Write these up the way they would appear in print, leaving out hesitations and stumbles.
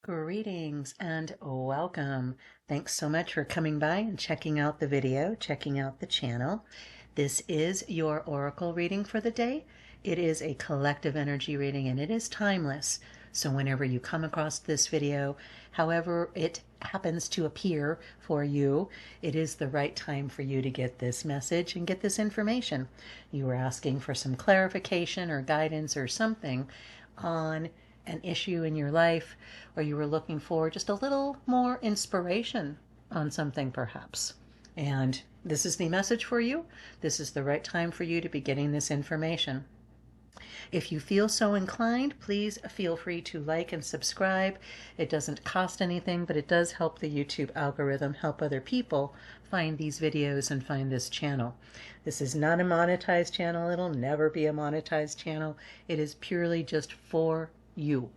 Greetings and welcome. Thanks so much for coming by and checking out the video, checking out the channel. This is your oracle reading for the day. It is a collective energy reading and it is timeless. So whenever you come across this video, however it happens to appear for you, it is the right time for you to get this message and get this information. You were asking for some clarification or guidance or something on an issue in your life, or you were looking for just a little more inspiration on something perhaps. And this is the message for you. This is the right time for you to be getting this information. If you feel so inclined, please feel free to like and subscribe. It doesn't cost anything, but it does help the YouTube algorithm help other people find these videos and find this channel. This is not a monetized channel. It'll never be a monetized channel. It is purely just for you,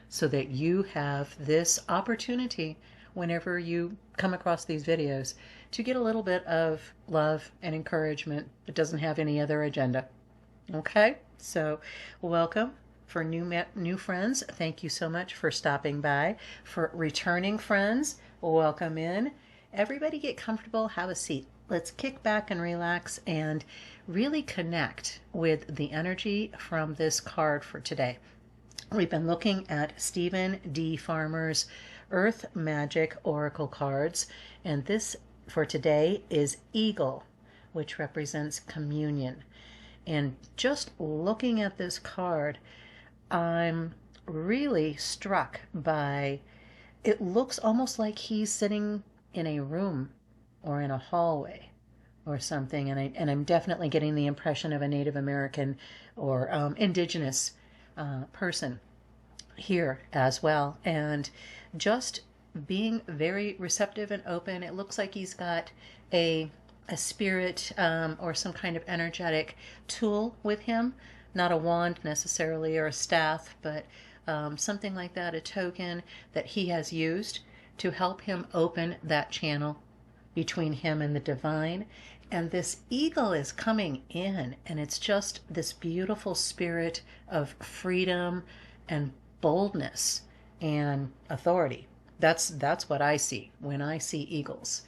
so that you have this opportunity whenever you come across these videos to get a little bit of love and encouragement. It doesn't have any other agenda. Okay, so welcome. For new friends, thank you so much for stopping by. For returning friends, welcome in. Everybody get comfortable, have a seat. Let's kick back and relax and really connect with the energy from this card for today. We've been looking at Stephen D. Farmer's Earth Magic Oracle cards, and this for today is Eagle, which represents communion. And just looking at this card, I'm really struck by, it looks almost like he's sitting in a room or in a hallway or something, and I'm definitely getting the impression of a Native American or indigenous person here as well, and just being very receptive and open. It looks like he's got a spirit or some kind of energetic tool with him, not a wand necessarily or a staff, but something like that, a token that he has used to help him open that channel between him and the divine. And this eagle is coming in, and it's just this beautiful spirit of freedom and boldness and authority. That's what I see when I see eagles.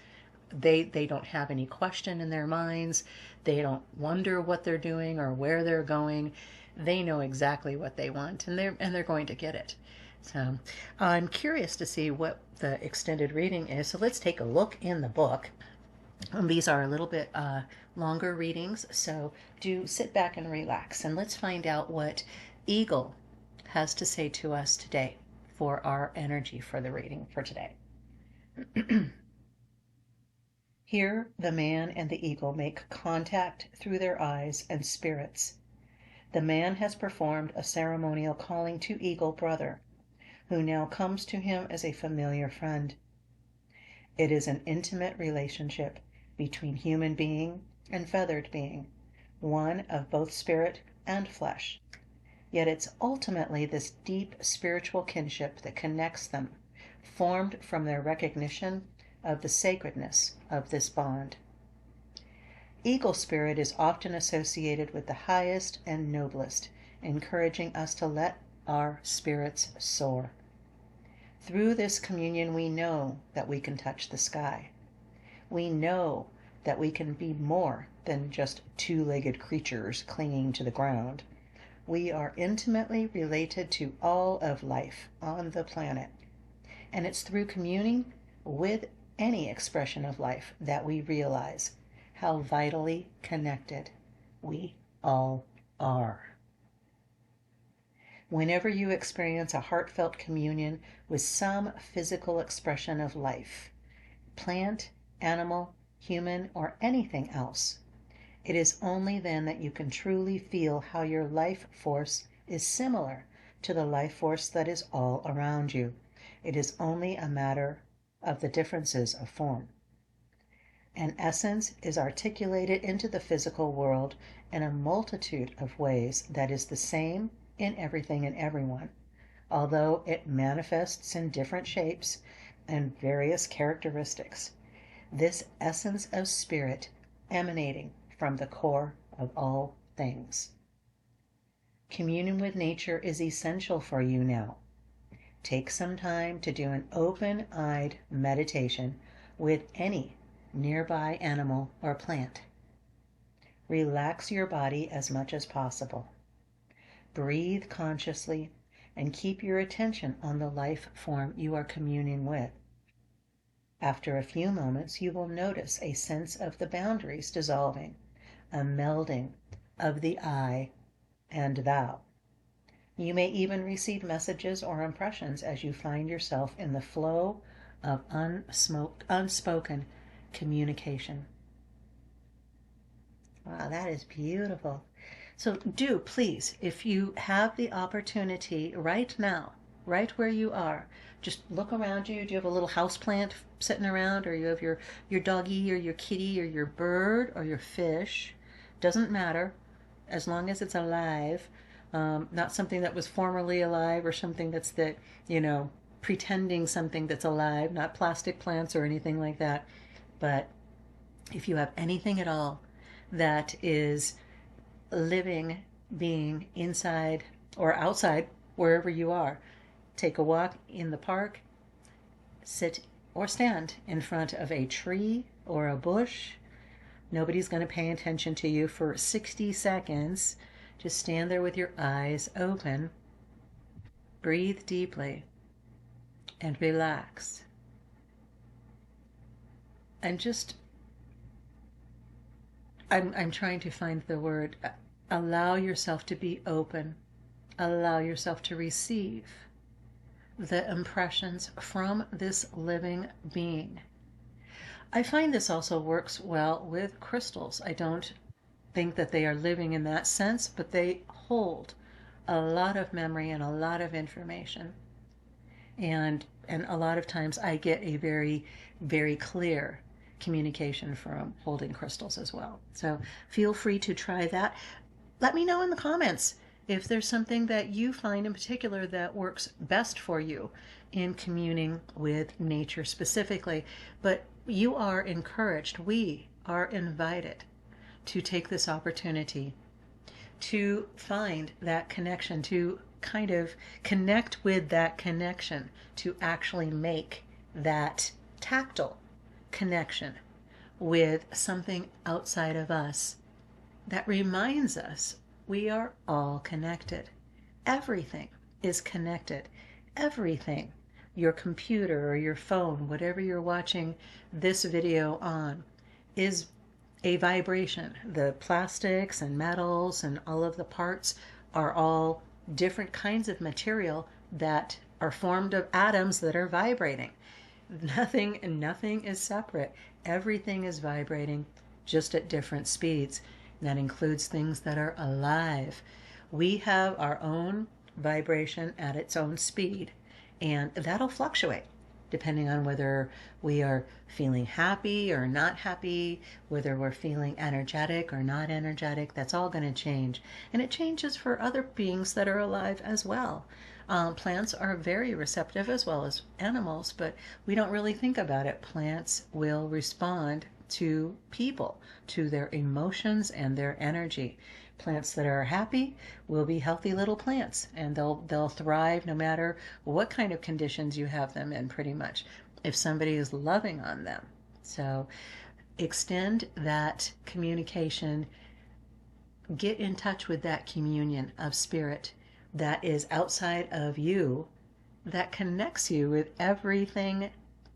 They don't have any question in their minds. They don't wonder what they're doing or where they're going. They know exactly what they want, and they're going to get it. So I'm curious to see what the extended reading is. So let's take a look in the book. These are a little bit longer readings, so do sit back and relax, and let's find out what Eagle has to say to us today for our energy for the reading for today. Here the man and the eagle make contact through their eyes and spirits. The man has performed a ceremonial calling to Eagle Brother, who now comes to him as a familiar friend. It is an intimate relationship between human being and feathered being, one of both spirit and flesh. Yet it's ultimately this deep spiritual kinship that connects them, formed from their recognition of the sacredness of this bond. Eagle spirit is often associated with the highest and noblest, encouraging us to let our spirits soar. Through this communion, we know that we can touch the sky. We know that we can be more than just two-legged creatures clinging to the ground. We are intimately related to all of life on the planet. And it's through communing with any expression of life that we realize how vitally connected we all are. Whenever you experience a heartfelt communion with some physical expression of life, plant, animal, human, or anything else, it is only then that you can truly feel how your life force is similar to the life force that is all around you. It is only a matter of the differences of form. An essence is articulated into the physical world in a multitude of ways that is the same in everything and everyone, although it manifests in different shapes and various characteristics. This essence of spirit emanating from the core of all things. Communion with nature is essential for you now. take some time to do an open-eyed meditation with any nearby animal or plant. Relax your body as much as possible. Breathe consciously and keep your attention on the life form you are communing with. After a few moments, you will notice a sense of the boundaries dissolving, a melding of the I and thou. You may even receive messages or impressions as you find yourself in the flow of unspoken communication. Wow, that is beautiful. So do please, if you have the opportunity right now, right where you are, just look around you. Do you have a little house plant sitting around, or you have your doggy or your kitty or your bird or your fish? Doesn't matter, as long as it's alive. Not something that was formerly alive or something that's pretending something that's alive, not plastic plants or anything like that. But if you have anything at all that is living being inside or outside, wherever you are, take a walk in the park, sit or stand in front of a tree or a bush. Nobody's going to pay attention to you for 60 seconds. Just stand there with your eyes open. Breathe deeply and relax. And just, I'm trying to find the word, allow yourself to be open. Allow yourself to receive the impressions from this living being. I find this also works well with crystals. I don't think that they are living in that sense, but they hold a lot of memory and a lot of information. And a lot of times I get a very, very clear communication from holding crystals as well. So feel free to try that. Let me know in the comments if there's something that you find in particular that works best for you in communing with nature specifically. But you are encouraged, we are invited to take this opportunity to find that connection, to kind of connect with that connection, to actually make that tactile connection with something outside of us that reminds us we are all connected. Everything is connected. Everything, your computer or your phone, whatever you're watching this video on, is a vibration. The plastics and metals and all of the parts are all different kinds of material that are formed of atoms that are vibrating. Nothing is separate. Everything is vibrating, just at different speeds. That includes things that are alive. We have our own vibration at its own speed, and that'll fluctuate depending on whether we are feeling happy or not happy, whether we're feeling energetic or not energetic. That's all going to change. And it changes for other beings that are alive as well. Plants are very receptive as well as animals, but we don't really think about it. Plants will respond to people, to their emotions and their energy. Plants that are happy will be healthy little plants, and they'll thrive no matter what kind of conditions you have them in, pretty much, if somebody is loving on them. So extend that communication, get in touch with that communion of spirit that is outside of you, that connects you with everything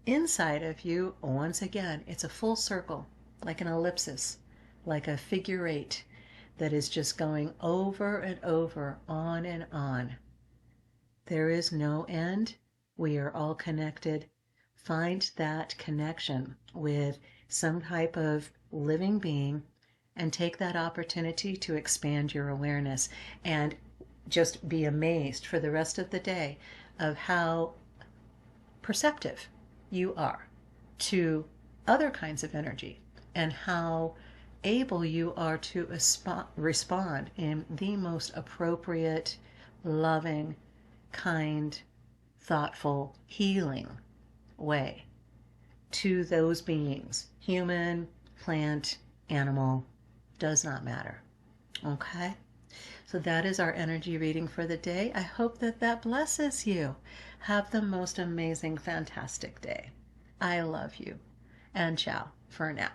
inside of you. Once again, it's a full circle, like an ellipsis, like a figure eight that is just going over and over, on and on. There is no end. We are all connected. Find that connection with some type of living being and take that opportunity to expand your awareness, and just be amazed for the rest of the day of how perceptive you are to other kinds of energy, and how able you are to respond in the most appropriate, loving, kind, thoughtful, healing way to those beings. Human, plant, animal, does not matter. Okay? So that is our energy reading for the day. I hope that that blesses you. Have the most amazing, fantastic day. I love you. And ciao for now.